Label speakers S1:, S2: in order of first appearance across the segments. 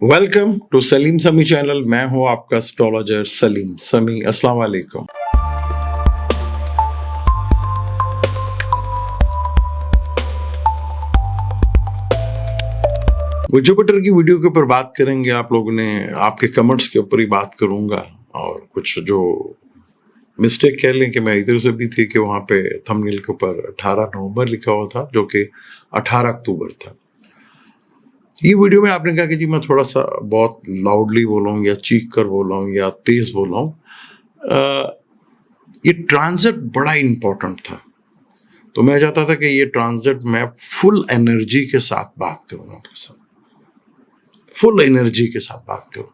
S1: Welcome to Salim समी channel. मैं हूं आपका एस्ट्रोलॉजर सलीम समी। अस्सलाम वालेकुम। वो जुपिटर की वीडियो के ऊपर बात करेंगे। आप लोगों ने आपके कमेंट्स के ऊपर ही बात करूंगा और कुछ जो मिस्टेक कह लें कि मैं इधर से भी थी कि वहां पे थंबनेल के ऊपर 18 नवंबर लिखा हुआ था जो कि 18 अक्टूबर था। ये वीडियो में आपने कहा कि जी मैं थोड़ा सा बहुत लाउडली बोला हूँ या चीख कर बोला हूँ या तेज बोला हूँ। ये ट्रांजिट बड़ा इंपॉर्टेंट था, तो मैं चाहता था कि ये ट्रांजिट मैं फुल एनर्जी के साथ बात करूँ, आपके साथ फुल एनर्जी के साथ बात करूँ,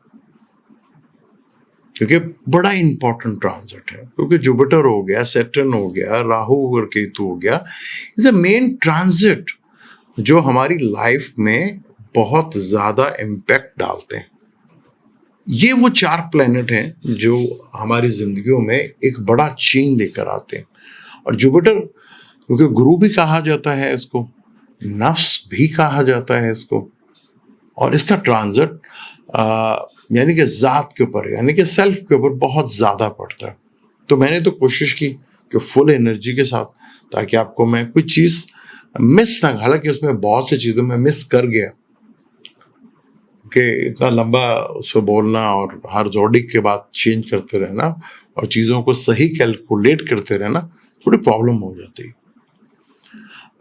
S1: क्योंकि बड़ा इंपॉर्टेंट ट्रांजिट है। क्योंकि जुपिटर हो गया, सैटर्न हो गया, राहु और केतु हो गया, इज अ मेन ट्रांजिट जो हमारी लाइफ में बहुत ज्यादा इम्पैक्ट डालते हैं। ये वो 4 प्लेनेट हैं जो हमारी जिंदगियों में एक बड़ा चेंज लेकर आते हैं। और जुपिटर, क्योंकि गुरु भी कहा जाता है इसको, नफ्स भी कहा जाता है इसको, और इसका ट्रांजिट यानी कि जात के ऊपर, यानी कि सेल्फ के ऊपर बहुत ज्यादा पड़ता है। तो मैंने तो कोशिश की कि फुल एनर्जी के साथ, ताकि आपको मैं कोई चीज मिस ना, हालांकि उसमें बहुत सी चीजें मैं मिस कर गया कि इतना लंबा उसको बोलना और हर जोडिक के बाद चेंज करते रहना और चीज़ों को सही कैलकुलेट करते रहना थोड़ी प्रॉब्लम हो जाती है।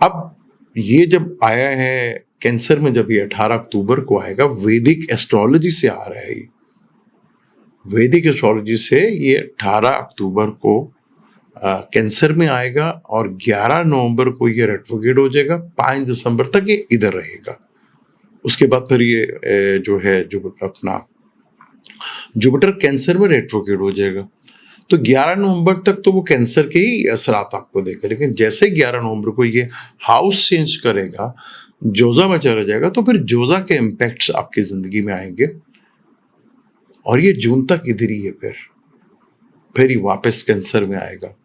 S1: अब ये जब आया है कैंसर में, जब ये 18 अक्टूबर को आएगा, वैदिक एस्ट्रोलॉजी से आ रहा है। वैदिक एस्ट्रोलॉजी से ये 18 अक्टूबर को कैंसर में आएगा और 11 नवंबर को ये रेट्रोग्रेड हो जाएगा। 5 दिसंबर तक ये इधर रहेगा। उसके बाद फिर ये जो है अपना जुपिटर कैंसर में रेट्रोग्रेड हो जाएगा। तो 11 नवंबर तक तो वो कैंसर के ही असरात आपको देगा, लेकिन जैसे 11 नवंबर को ये हाउस चेंज करेगा, जोजा में चला जाएगा, तो फिर जोजा के इम्पैक्ट्स आपकी जिंदगी में आएंगे और ये जून तक इधर ही है, फिर ये वापस कैंसर में आएगा।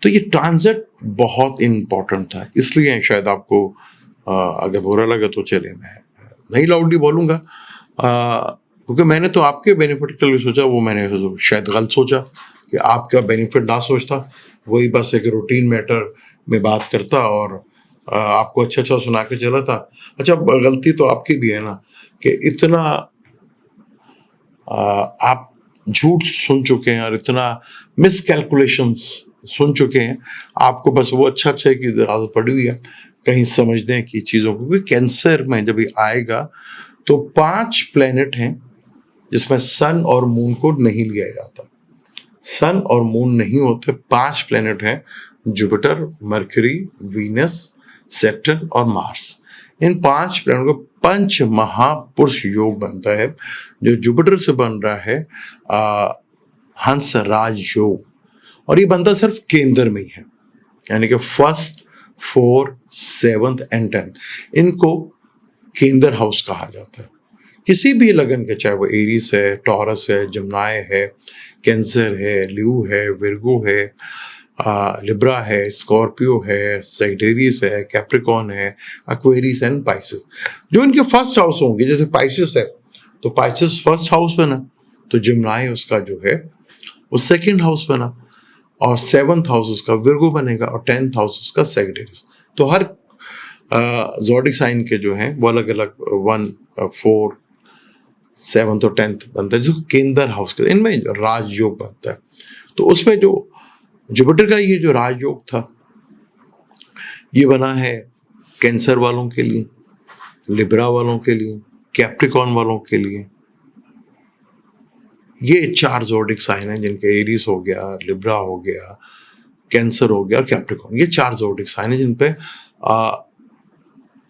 S1: तो ये ट्रांजिट बहुत इंपॉर्टेंट था, इसलिए शायद आपको अगर बुरा लगा तो चले, मैं नहीं लाउडली बोलूंगा, क्योंकि मैंने तो आपके बेनिफिट के लिए सोचा, वो मैंने शायद गलत सोचा कि आपका बेनिफिट ना सोचता, वही बस एक रूटीन मैटर में बात करता और आपको अच्छा अच्छा सुना के चला था। अच्छा, गलती तो आपकी भी है ना कि इतना आप झूठ सुन चुके हैं और इतना मिसकैलकुलेशन सुन चुके हैं। आपको बस वो अच्छा है कि आदत पड़ी हुई है कहीं समझने की चीज़ों को। क्योंकि कैंसर में जब ये आएगा तो 5 प्लेनेट हैं जिसमें सन और मून को नहीं लिया जाता। सन और मून नहीं होते। 5 प्लेनेट हैं, जुपिटर, मरकरी, वीनस, सैटर्न और मार्स। इन 5 प्लेनेट को पंच महापुरुष योग बनता है, जो जुपिटर से बन रहा है हंस राज योग, और ये बनता सिर्फ केंद्र में ही है, यानी कि 1st, 4th, 7th and 10th, इनको केंद्र हाउस कहा जाता है। किसी भी लगन के, चाहे वो एरीज है, टॉरस है, जमनाय है, कैंसर है, ल्यू है, विर्गो है, लिब्रा है, स्कॉर्पियो है, सैजिटेरियस है, कैप्रिकॉर्न है, एक्वेरियस एंड पाइसेस, जो इनके फर्स्ट हाउस होंगे। जैसे पाइसेस है तो पाइसेस फर्स्ट हाउस बना, तो जमनाय उसका जो है वो सेकेंड हाउस बना, और 7th हाउस उसका विर्गो बनेगा, और 10th हाउस उसका सैजिटेरियस। तो हर ज़ोडिक साइन के जो हैं वो अलग अलग 1, 4, 7th और 10th बनता है, जिसको केंद्र हाउस कहते हैं। इनमें राजयोग बनता है। तो उसमें जो जुपिटर का ये जो राजयोग था, ये बना है कैंसर वालों के लिए, लिब्रा वालों के लिए, कैप्रिकॉर्न वालों के लिए। ये 4 ज़ोडिक साइन हैं जिनके एरीज हो गया, लिब्रा हो गया, कैंसर हो गया और कैप्रिकॉर्न, ये 4 ज़ोडिक साइन हैं जिन पे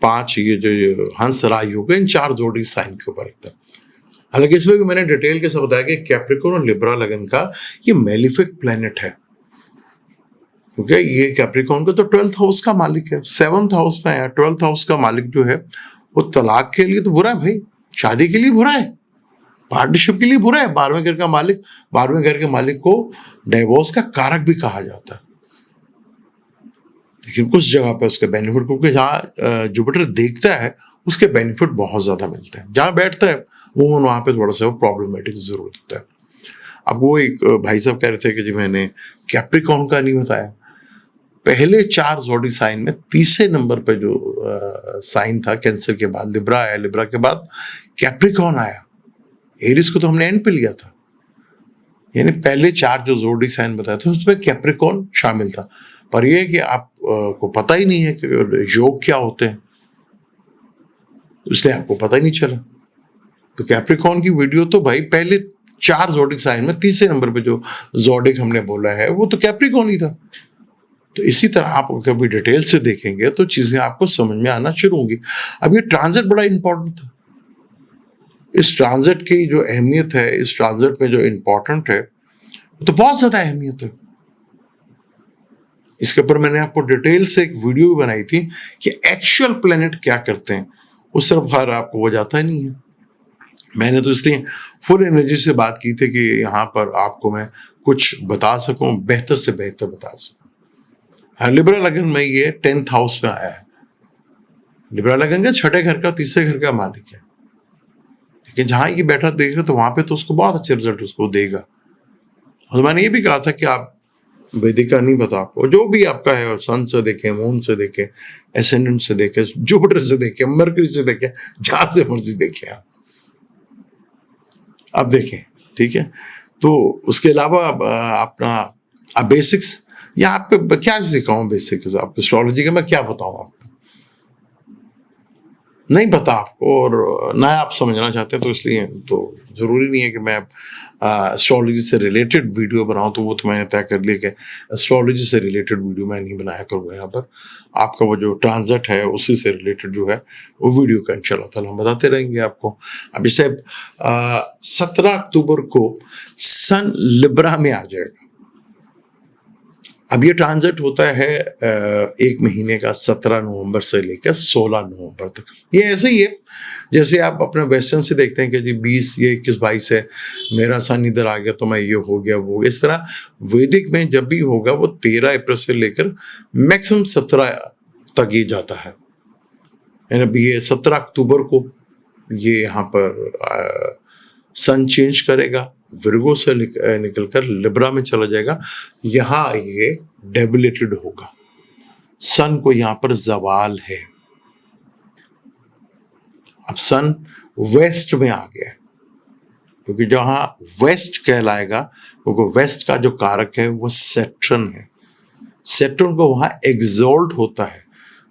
S1: 5 ये जो हंस राजयोग है, इन 4 ज़ोडिक साइन के ऊपर रखता है। हालांकि इसमें भी मैंने डिटेल के साथ बताया कि कैप्रिकॉर्न और लिब्रा लगन का ये मेलिफिक प्लेनेट है, क्योंकि ये कैप्रिकॉर्न का तो 12th हाउस का मालिक है, 7th हाउस में है। 12th हाउस का मालिक जो है वो तलाक के लिए तो बुरा है भाई, शादी के लिए बुरा है, पार्टनरशिप के लिए बुरा है। 12वें घर का मालिक, 12वें घर के मालिक को डिवोर्स का कारक भी कहा जाता है। लेकिन कुछ जगह पे उसके बेनिफिट, क्योंकि जहाँ जुपिटर देखता है उसके बेनिफिट बहुत ज़्यादा मिलते हैं, जहाँ बैठता है वो वहाँ पे थोड़ा सा प्रॉब्लमेटिक जरूर दिखता है। अब वो एक भाई साहब कह रहे थे कि जी मैंने कैप्रिकॉर्न का नहीं बताया। पहले 4 ज़ोडिक साइन में तीसरे नंबर पे जो साइन था कैंसर के बाद लिब्रा आया, लिब्रा के बाद कैप्रिकॉर्न आया, एरिस को तो हमने एंड पे लिया था। यानी पहले 4 जो ज़ोडिक साइन बताए थे उसमें कैप्रिकॉर्न शामिल था। पर यह कि आप को पता ही नहीं है कि योग क्या होते हैं, इसलिए आपको पता ही नहीं चला। तो कैप्रिकॉर्न की वीडियो तो भाई पहले 4 ज़ोडिक साइन में तीसरे नंबर पे जो ज़ोडिक हमने बोला है वो तो कैप्रिकॉर्न ही था। तो इसी तरह आप कभी डिटेल से देखेंगे तो चीजें आपको समझ में आना शुरू होंगी। अब ये ट्रांजिट बड़ा इंपॉर्टेंट था। इस ट्रांजिट की जो अहमियत है, इस ट्रांजिट में जो इंपॉर्टेंट है, तो बहुत ज्यादा अहमियत है। इसके ऊपर मैंने आपको डिटेल से एक वीडियो भी बनाई थी कि एक्चुअल प्लेनेट क्या करते हैं। उस तरफ खैर आपको वो जाता ही नहीं है। मैंने तो इसलिए फुल एनर्जी से बात की थी कि यहाँ पर आपको मैं कुछ बता सकूं, बेहतर से बेहतर बता सकूं। हाँ, लिब्रा लगन में ये 10th हाउस में आया है। लिब्रा लगन का 6ठे घर का, तीसरे घर का मालिक है, लेकिन जहां ये बैठा देख रहे तो वहां पे तो उसको बहुत अच्छे रिजल्ट उसको देगा। और मैंने ये भी कहा था कि आप वैदिक का नहीं पता आपको, जो भी आपका है, सन से देखें, मून से देखें, एसेंडेंट से देखें, जुपिटर से देखें, मरकरी से देखें, जहां से मर्जी देखें आप देखें, ठीक है। तो उसके अलावा अपना बेसिक्स, या आप पे क्या सिखाऊं बेसिक, आप एस्ट्रोलॉजी का मैं क्या बताऊं आपको, नहीं पता आपको और ना आप समझना चाहते हैं, तो इसलिए तो जरूरी नहीं है कि मैं एस्ट्रोलॉजी से रिलेटेड वीडियो बनाऊं। तो वो तो मैंने तय कर लिया कि एस्ट्रोलॉजी से रिलेटेड वीडियो मैं नहीं बनाया करूंगा। यहाँ पर आपका वो जो ट्रांजिट है उसी से रिलेटेड जो है वो वीडियो का इंशाल्लाह ताला हम बताते रहेंगे आपको। अब जैसे 17 अक्टूबर को सन लिब्रा में आ जाएगा। अब ये ट्रांजिट होता है 1 महीने का, 17 नवंबर से लेकर 16 नवंबर तक। ये ऐसे ही है जैसे आप अपने वेस्टर्न से देखते हैं कि जी 20, ये 21, 22 है, मेरा सन इधर आ गया तो मैं ये हो गया वो। इस तरह वैदिक में जब भी होगा वो 13 अप्रैल से लेकर मैक्सिमम 17 तक ये जाता है। यानी ये 17 अक्टूबर को ये यहाँ पर सन चेंज करेगा, विर्गो से निकलकर लिब्रा में चला जाएगा। यहां ये डेबिलेटेड होगा, सन को यहां पर जवाल है। अब सन वेस्ट में आ गया, क्योंकि जहां वेस्ट कहलाएगा, क्योंकि वेस्ट का जो कारक है वो सैटर्न है। सैटर्न को वहां एग्जॉल्ट होता है,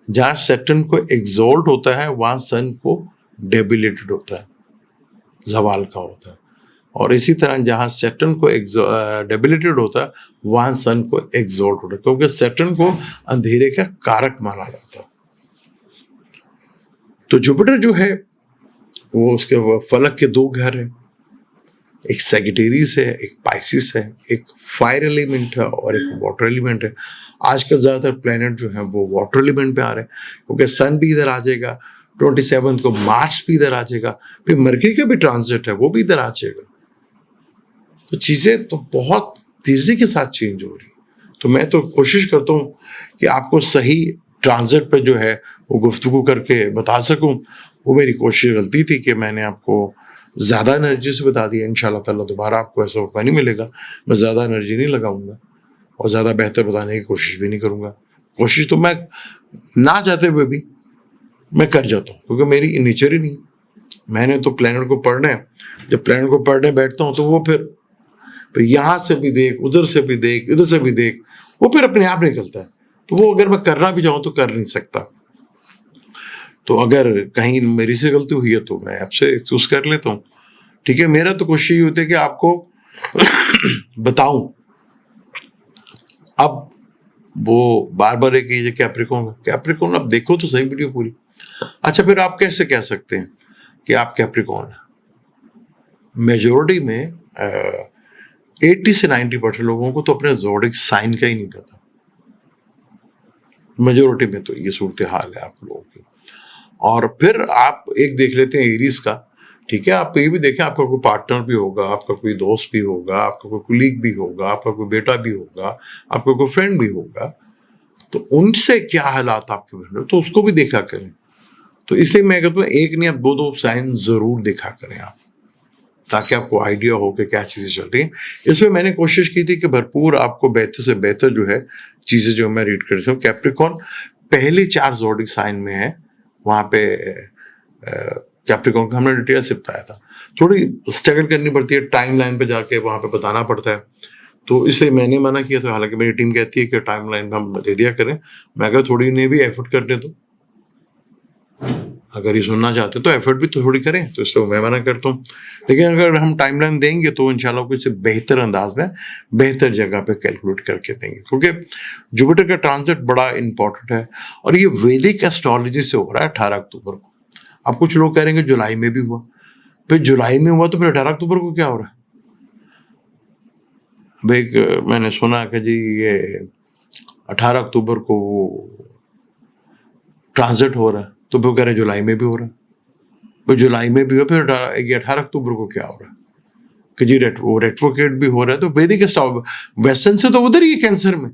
S1: जहां सैटर्न को एग्जॉल्ट होता है वहां सन को डेबिलेटेड होता है, जवाल का होता है। और इसी तरह जहां सैटर्न को डेबिलिटेड होता है वहां सन को एग्जॉल्ट होता है, क्योंकि सैटर्न को अंधेरे का कारक माना जाता है। तो जुपिटर जो है वो उसके फलक के 2 घर है, एक सैजिटेरियस है, एक पाइसिस है, एक फायर एलिमेंट है और एक वाटर एलिमेंट है। आजकल ज्यादातर प्लेनेट जो है वो वाटर एलिमेंट पे आ रहे हैं, क्योंकि सन भी इधर आ जाएगा, 27 को मार्स भी इधर आ जाएगा, फिर मरकरी का भी ट्रांजिट है वो भी इधर आ जाएगा। तो चीजें तो बहुत तेजी के साथ चेंज हो रही। तो मैं तो कोशिश करता हूँ कि आपको सही ट्रांजिट पे जो है वो गुफ्तगू करके बता सकूं। वो मेरी कोशिश गलती थी कि मैंने आपको ज़्यादा एनर्जी से बता दिया। इंशाल्लाह ताला दोबारा आपको ऐसा मौका नहीं मिलेगा, मैं ज़्यादा एनर्जी नहीं लगाऊंगा और ज़्यादा बेहतर बताने की कोशिश भी नहीं करूँगा। कोशिश तो मैं ना चाहते हुए भी मैं कर जाता हूँ, क्योंकि मेरी नेचर ही नहीं। मैंने तो प्लैनेट को पढ़ना है, जब प्लैनेट को पढ़ने बैठता हूँ तो वो फिर यहाँ से भी देख, उधर से भी देख, इधर से भी देख, वो फिर अपने आप निकलता है। तो वो अगर मैं करना भी चाहूँ तो कर नहीं सकता। तो अगर कहीं मेरी से गलती हुई है तो मैं आपसे एक्सक्यूज कर लेता हूँ, ठीक है। मेरा तो कोशिश ये होती है कि आपको बताऊं। अब वो बार बार एक ये कैप्रिकॉर्न आप देखो तो सही वीडियो पूरी। अच्छा, फिर आप कैसे कह सकते हैं कि आप कैप्रिकॉर्न है? मेजोरिटी में 80 से 90% लोगों को तो अपने ज़ोडिक साइन का ही नहीं पता। मेजोरिटी में तो ये सूरत हाल है आप लोगों की। और फिर आप एक देख लेते हैं एरीज का, ठीक है। आप ये भी देखें, आपका कोई पार्टनर भी होगा, आपका कोई दोस्त भी होगा, आपका कोई कुलीग भी होगा, आपका कोई बेटा भी होगा, आपका कोई फ्रेंड भी होगा। तो उनसे क्या हालात आपके बन रहे, तो उसको भी देखा करें। तो इसलिए मैं कहता हूँ एक नहीं आप दो साइन जरूर देखा करें आप, ताकि आपको आइडिया हो कि क्या चीज़ें चल रही हैं। इसमें मैंने कोशिश की थी कि भरपूर आपको बेहतर से बेहतर जो है चीज़ें जो मैं रीड करता हूँ। कैप्रिकॉर्न पहले 4 ज़ोडिक साइन में है, वहाँ पे कैप्रिकॉर्न का हमने डिटेल से बताया था। थोड़ी स्ट्रगल करनी पड़ती है, टाइम लाइन पे जाके वहाँ पे बताना पड़ता है, तो इसलिए मैंने मना किया था। हालांकि मेरी टीम कहती है कि टाइम लाइन में हम दे दिया करें, मैं अगर थोड़ी इन्हें भी एफर्ट करने दो, अगर ये सुनना चाहते हैं तो एफर्ट भी तो थोड़ी करें, तो इसलिए मैं मना करता हूँ। लेकिन अगर हम टाइमलाइन देंगे तो इंशाल्लाह कुछ बेहतर अंदाज में बेहतर जगह पे कैलकुलेट करके देंगे, क्योंकि जुपिटर का ट्रांजिट बड़ा इंपॉर्टेंट है और ये वैदिक एस्ट्रोलॉजी से हो रहा है 18 अक्टूबर को। अब कुछ लोग कह रहे हैं कि जुलाई में भी हुआ, फिर जुलाई में हुआ तो फिर 18 अक्टूबर को क्या हो रहा है? भाई मैंने सुना कि जी ये 18 अक्टूबर को ट्रांजिट हो रहा है, तो वो कह रहे जुलाई में भी हो रहा है। तो जुलाई में भी हो, फिर 18 अक्टूबर को क्या हो रहा है कि जी रेट्रोकेट भी हो रहा है। तो वैदिक एस्ट्रोलॉजी वेस्टर्न से तो उधर ही कैंसर में,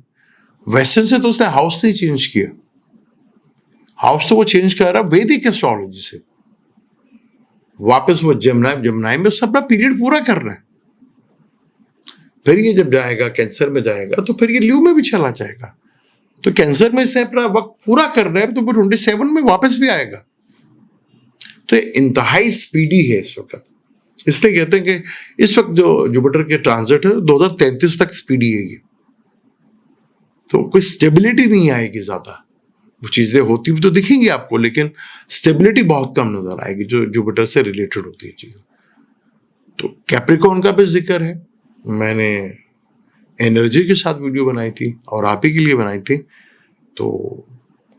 S1: वेस्टर्न से तो उसने हाउस नहीं चेंज किया, हाउस तो वो चेंज कर रहा वैदिक एस्ट्रोलॉजी से। वापस वो जमुनाई में उसने अपना पीरियड पूरा कर रहा है, फिर ये जब जाएगा कैंसर में जाएगा तो फिर ये ल्यू में भी चला जाएगा। तो कैंसर में से अपना वक्त पूरा कर रहा है, तो वो 27 में वापस भी आएगा। तो इंतहाई स्पीडी है इस वक्त, इसलिए कहते हैं कि इस वक्त जो जुपिटर के ट्रांजिट है 2033 तक स्पीडी है ये। तो कोई स्टेबिलिटी नहीं आएगी ज्यादा, वो चीजें होती भी तो दिखेंगी आपको, लेकिन स्टेबिलिटी बहुत कम नजर आएगी जो जुपिटर से रिलेटेड होती है चीजें। तो कैप्रिकॉर्न का भी जिक्र है, मैंने एनर्जी के साथ वीडियो बनाई थी और आप ही के लिए बनाई थी। तो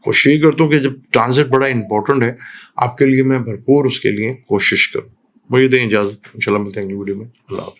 S1: कोशिश यही करता हूँ कि जब ट्रांजिट बड़ा इंपॉर्टेंट है आपके लिए, मैं भरपूर उसके लिए कोशिश करूँ। मुझे दें इजाजत, इंशाल्लाह मिलते हैं अगली वीडियो में। अल्लाह हाफ़िज़।